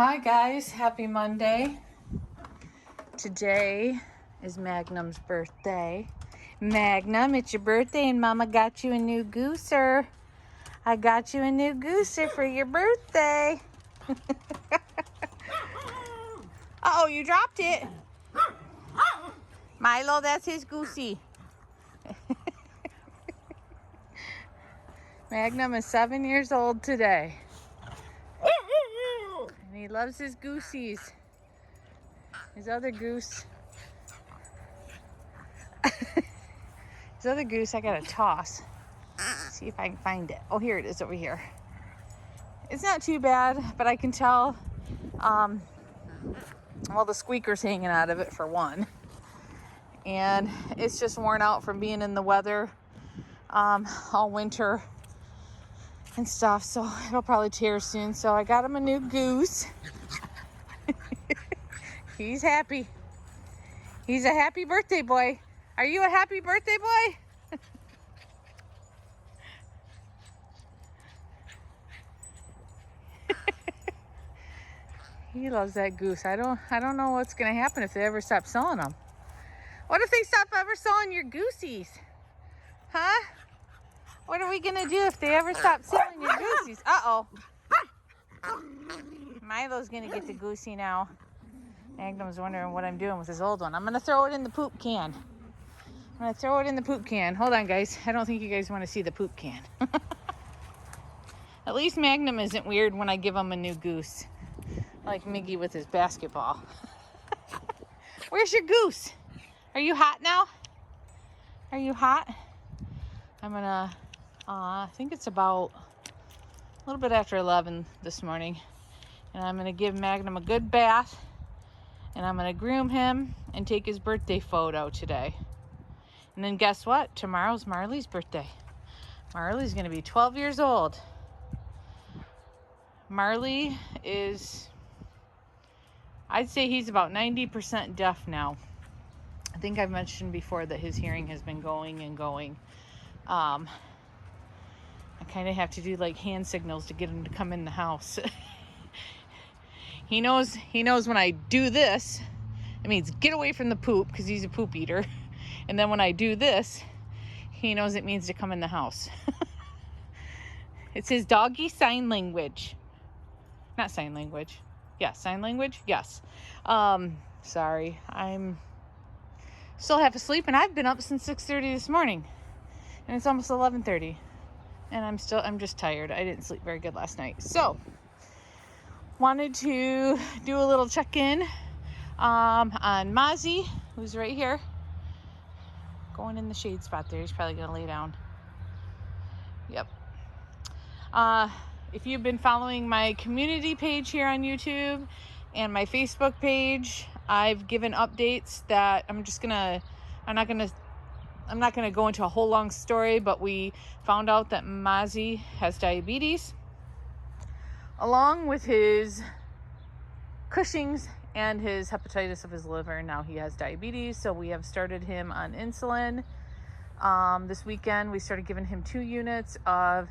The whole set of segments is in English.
Hi guys, happy Monday. Today is Magnum's birthday. Magnum, it's your birthday and Mama got you a new gooser. I got you a new gooser for your birthday. Uh-oh, you dropped it. Milo, that's his goosey. Magnum is 7 years old today. And he loves his goosies. His other goose. His other goose I gotta toss. See if I can find it. Oh, here it is over here. It's not too bad, but I can tell, well, the squeaker's hanging out of it for one. And it's just worn out from being in the weather all winter and stuff. So it'll probably tear soon. So I got him a new goose. He's happy. He's a happy birthday boy. Are you a happy birthday boy? He loves that goose. I don't know what's gonna happen if they ever stop selling them. What if they stop ever selling your goosies? Huh? What are we gonna do if they ever stop selling your goosies? Uh-oh. Milo's gonna get the goosey now. Magnum's wondering what I'm doing with his old one. I'm gonna throw it in the poop can. Hold on, guys. I don't think you guys want to see the poop can. At least Magnum isn't weird when I give him a new goose. Like Miggy with his basketball. Where's your goose? Are you hot now? Are you hot? I'm gonna, I think it's about a little bit after 11 this morning. And I'm gonna give Magnum a good bath. And I'm gonna groom him and take his birthday photo today. And then guess what? Tomorrow's Marley's birthday. Marley's gonna be 12 years old. Marley is, I'd say he's about 90% deaf now. I think I've mentioned before that his hearing has been going and going. I kind of have to do like hand signals to get him to come in the house. He knows when I do this, it means get away from the poop because he's a poop eater. And then when I do this, he knows it means to come in the house. It's his doggy sign language. Not sign language. Yes, sign language. Yes. Sorry. I'm still half asleep and I've been up since 6:30 this morning. And it's almost 11:30. And I'm just tired. I didn't sleep very good last night. So, wanted to do a little check-in on Mozzie, who's right here. Going in the shade spot there. He's probably going to lay down. Yep. If you've been following my community page here on YouTube and my Facebook page, I've given updates that I'm not gonna go into a whole long story, but we found out that Mozzie has diabetes along with his Cushing's and his hepatitis of his liver. Now he has diabetes, so we have started him on insulin. This weekend we started giving him 2 units of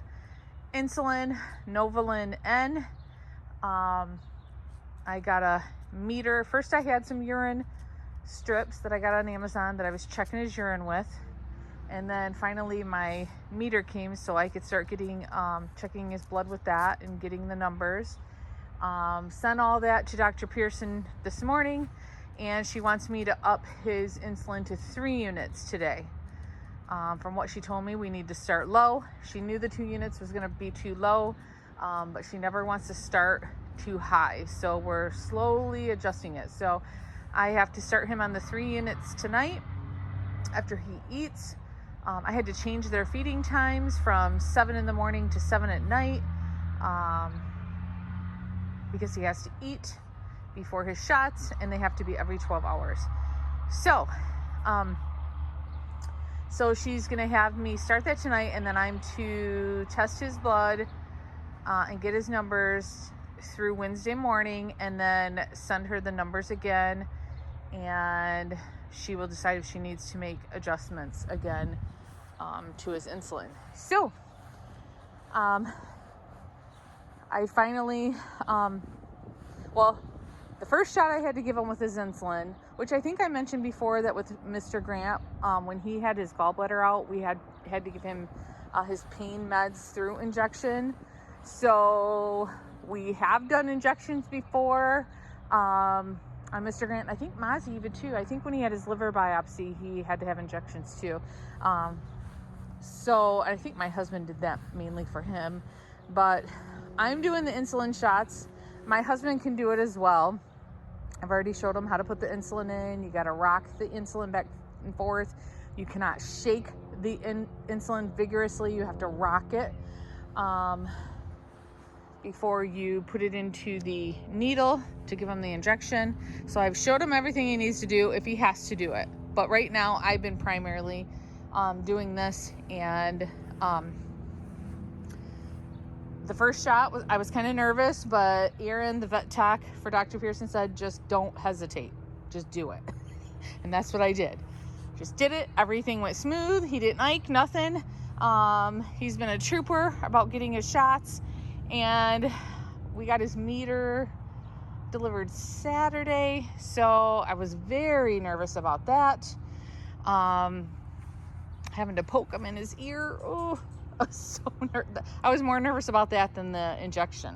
insulin, Novolin N. I got a meter. First I had some urine strips that I got on Amazon that I was checking his urine with. And then finally my meter came so I could start getting checking his blood with that and getting the numbers. Sent all that to Dr. Pearson this morning, and she wants me to up his insulin to 3 units today. From what she told me, we need to start low. She knew the 2 units was going to be too low, but she never wants to start too high. So we're slowly adjusting it. So I have to start him on the 3 units tonight after he eats. I had to change their feeding times from 7 in the morning to 7 at night because he has to eat before his shots, and they have to be every 12 hours. So she's going to have me start that tonight, and then I'm to test his blood and get his numbers through Wednesday morning, and then send her the numbers again, and she will decide if she needs to make adjustments again to his insulin. So, I finally, Well, the first shot I had to give him with his insulin, which I think I mentioned before that with Mr. Grant, when he had his gallbladder out, we had to give him his pain meds through injection. So we have done injections before on Mr. Grant. I think Mozzie even too. I think when he had his liver biopsy, he had to have injections too. So I think my husband did that mainly for him. But I'm doing the insulin shots. My husband can do it as well. I've already showed him how to put the insulin in. You got to rock the insulin back and forth. You cannot shake the insulin vigorously. You have to rock it before you put it into the needle to give him the injection. So I've showed him everything he needs to do if he has to do it. But right now I've been primarily doing this, and the first shot I was kind of nervous, but Aaron, the vet tech for Dr. Pearson, said, just don't hesitate. Just do it. And that's what I did. Just did it. Everything went smooth. He didn't ike, nothing. He's been a trooper about getting his shots. And we got his meter delivered Saturday. So I was very nervous about that. Having to poke him in his ear. Oh, I was more nervous about that than the injection.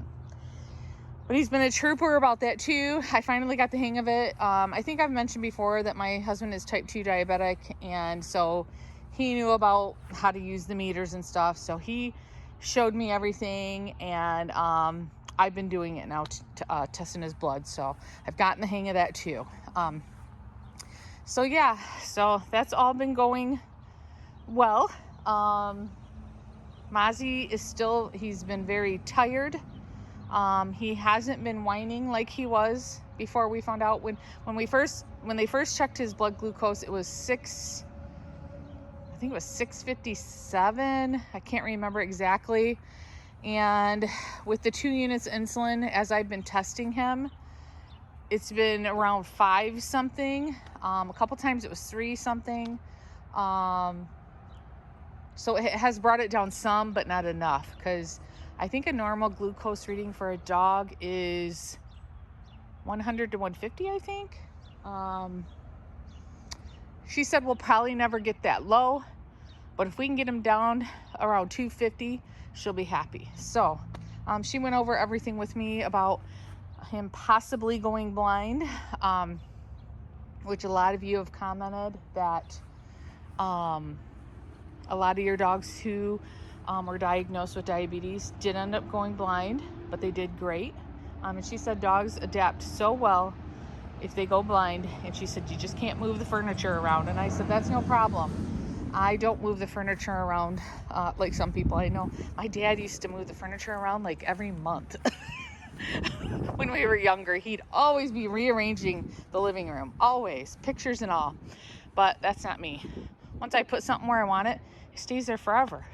But he's been a trooper about that too. I finally got the hang of it. I think I've mentioned before that my husband is type 2 diabetic, and so he knew about how to use the meters and stuff. So he showed me everything, and I've been doing it now, testing his blood. So I've gotten the hang of that too. So yeah, so that's all been going well. Mozzie he's been very tired. He hasn't been whining like he was before we found out. When they first checked his blood glucose, it was 657. I can't remember exactly. And with the 2 units of insulin, as I've been testing him, it's been around 5 something. A couple times it was 3 something. So it has brought it down some, but not enough, because I think a normal glucose reading for a dog is 100 to 150, I think. She said we'll probably never get that low, but if we can get him down around 250, she'll be happy. So she went over everything with me about him possibly going blind, which a lot of you have commented that a lot of your dogs who were diagnosed with diabetes did end up going blind, but they did great. And she said dogs adapt so well if they go blind. And she said, you just can't move the furniture around. And I said, that's no problem. I don't move the furniture around like some people I know. My dad used to move the furniture around like every month. When we were younger, he'd always be rearranging the living room, always, pictures and all. But that's not me. Once I put something where I want it, it stays there forever.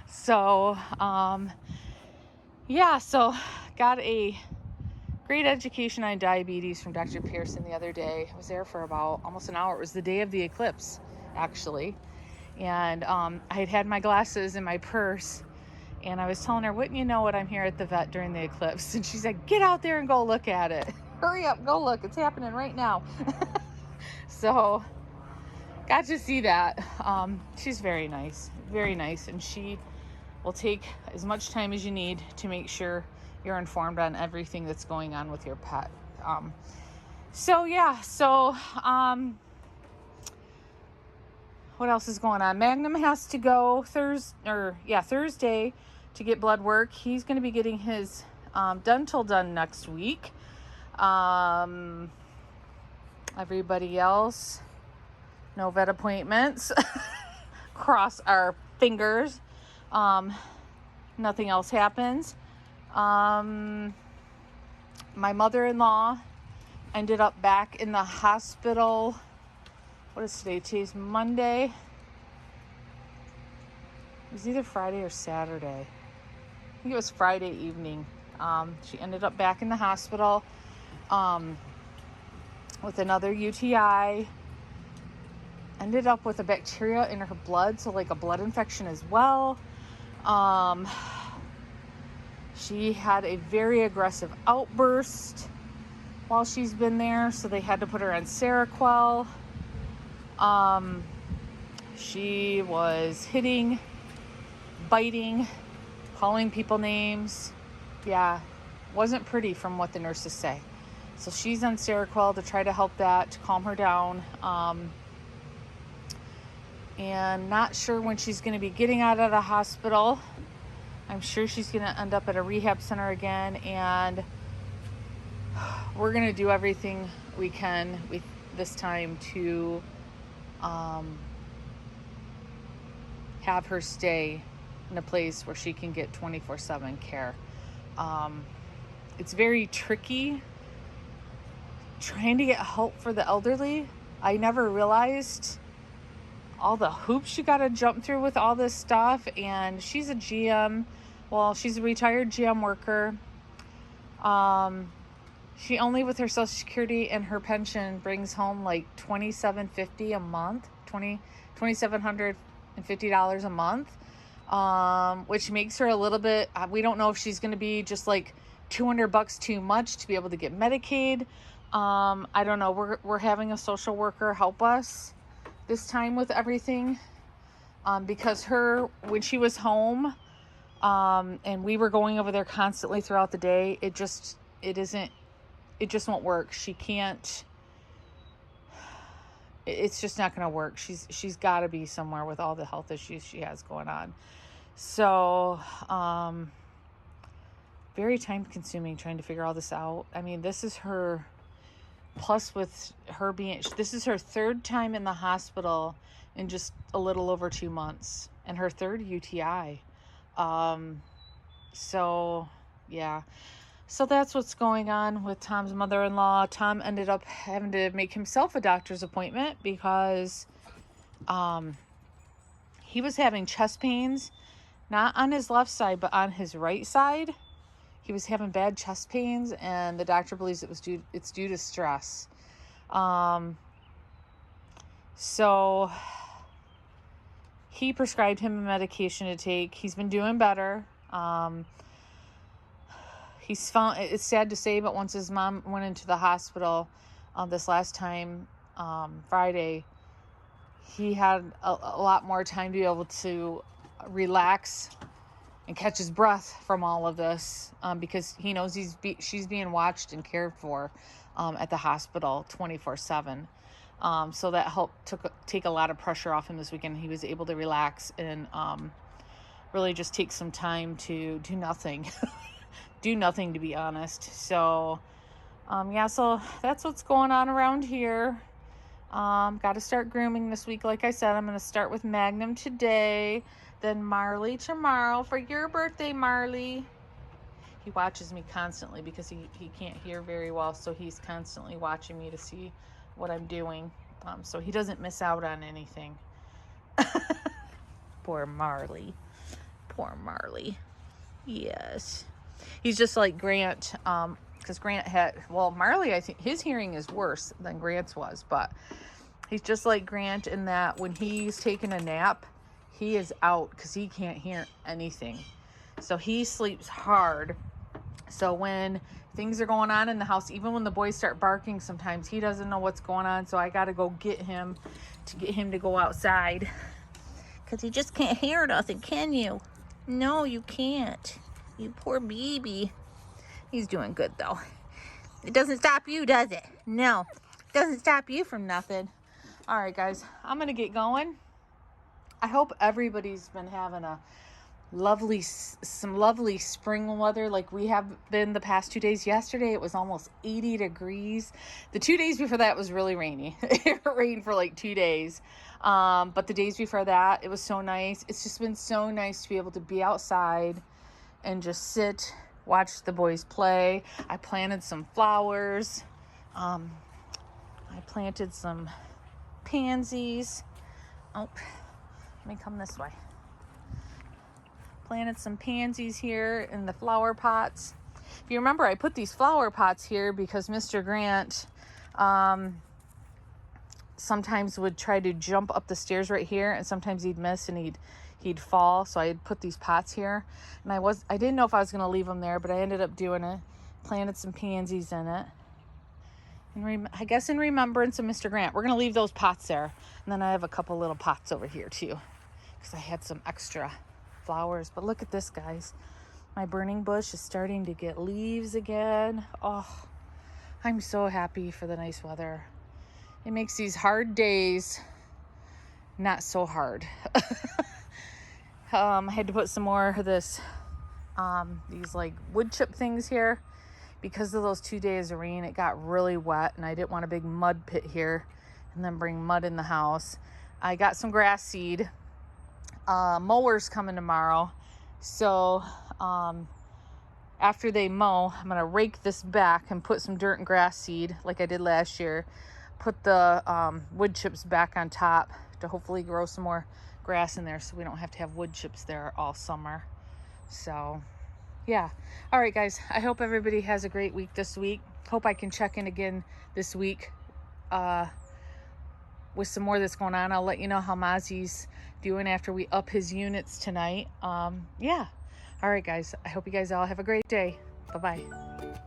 So, yeah, so got a great education on diabetes from Dr. Pearson the other day. I was there for about almost an hour. It was the day of the eclipse, actually. And I had my glasses in my purse, and I was telling her, wouldn't you know it, I'm here at the vet during the eclipse. And she said, get out there and go look at it. Hurry up, go look. It's happening right now. So got to see that. She's very nice, and she will take as much time as you need to make sure you're informed on everything that's going on with your pet. So yeah, so what else is going on? Magnum has to go Thursday to get blood work. He's going to be getting his dental done next week. Everybody else, no vet appointments. Cross our fingers. Nothing else happens. My mother-in-law ended up back in the hospital. What is today? Today's Monday. It was either Friday or Saturday. I think it was Friday evening. She ended up back in the hospital with another UTI. Ended up with a bacteria in her blood, so like a blood infection as well. She had a very aggressive outburst while she's been there, so they had to put her on Seroquel. She was hitting, biting, calling people names. Yeah, wasn't pretty from what the nurses say. So she's on Seroquel to try to help that, to calm her down. And not sure when she's going to be getting out of the hospital. I'm sure she's going to end up at a rehab center again, and we're going to do everything we can with this time to have her stay in a place where she can get 24/7 care. It's very tricky trying to get help for the elderly. I never realized all the hoops you got to jump through with all this stuff. And she's a GM. Well, she's a retired GM worker. She only, with her Social Security and her pension, brings home like $2,750 a month, $2,750 a month, which makes her a little bit. We don't know if she's going to be just like $200 too much to be able to get Medicaid. I don't know. We're having a social worker help us this time with everything, because when she was home, and we were going over there constantly throughout the day, it just won't work. She can't. It's just not going to work. She's got to be somewhere with all the health issues she has going on. So, very time consuming trying to figure all this out. I mean, this is her. Plus, with her this is her third time in the hospital in just a little over 2 months, and her third UTI. So, yeah. So that's what's going on with Tom's mother-in-law. Tom ended up having to make himself a doctor's appointment because he was having chest pains, not on his left side, but on his right side. He was having bad chest pains, and the doctor believes it's due to stress. So he prescribed him a medication to take. He's been doing better. He's found, it's sad to say, but once his mom went into the hospital this last time, Friday, he had a lot more time to be able to relax and catch his breath from all of this, because he knows she's being watched and cared for at the hospital 24/7. So that helped take a lot of pressure off him this weekend. He was able to relax and really just take some time to do nothing. Do nothing, to be honest. So, so that's what's going on around here. Got to start grooming this week. Like I said, I'm going to start with Magnum today, then Marley tomorrow for your birthday, Marley. He watches me constantly because he can't hear very well, so he's constantly watching me to see what I'm doing, so he doesn't miss out on anything. Poor Marley. Yes. He's just like Grant, because Grant Marley, I think his hearing is worse than Grant's was, but he's just like Grant in that when he's taking a nap, he is out because he can't hear anything. So he sleeps hard. So when things are going on in the house, even when the boys start barking, sometimes he doesn't know what's going on. So I got to go get him to go outside, because he just can't hear nothing, can you? No, you can't. You poor baby. He's doing good, though. It doesn't stop you, does it? No. It doesn't stop you from nothing. All right, guys. I'm going to get going. I hope everybody's been having some lovely spring weather like we have been the past 2 days. Yesterday, it was almost 80 degrees. The 2 days before that was really rainy. It rained for like 2 days. But the days before that, it was so nice. It's just been so nice to be able to be outside and just sit, watch the boys play. I planted some flowers. I planted some pansies. Oh, let me come this way. Planted some pansies here in the flower pots. If you remember, I put these flower pots here because Mr. Grant sometimes would try to jump up the stairs right here, and sometimes he'd miss and he'd fall. So I had put these pots here, and I didn't know if I was going to leave them there, but I ended up doing it. Planted some pansies in it. And I guess in remembrance of Mr. Grant, we're going to leave those pots there. And then I have a couple little pots over here too, because I had some extra flowers. But look at this, guys. My burning bush is starting to get leaves again. Oh, I'm so happy for the nice weather. It makes these hard days not so hard. I had to put some more of this, these like wood chip things here. Because of those 2 days of rain, it got really wet, and I didn't want a big mud pit here and then bring mud in the house. I got some grass seed. Mower's coming tomorrow. So after they mow, I'm going to rake this back and put some dirt and grass seed like I did last year. Put the wood chips back on top to hopefully grow some more grass in there so we don't have to have wood chips there all summer. So yeah. All right, guys. I hope everybody has a great week this week. Hope I can check in again this week with some more that's going on. I'll let you know how Mozzie's doing after we up his units tonight. Yeah. All right, guys. I hope you guys all have a great day. Bye-bye.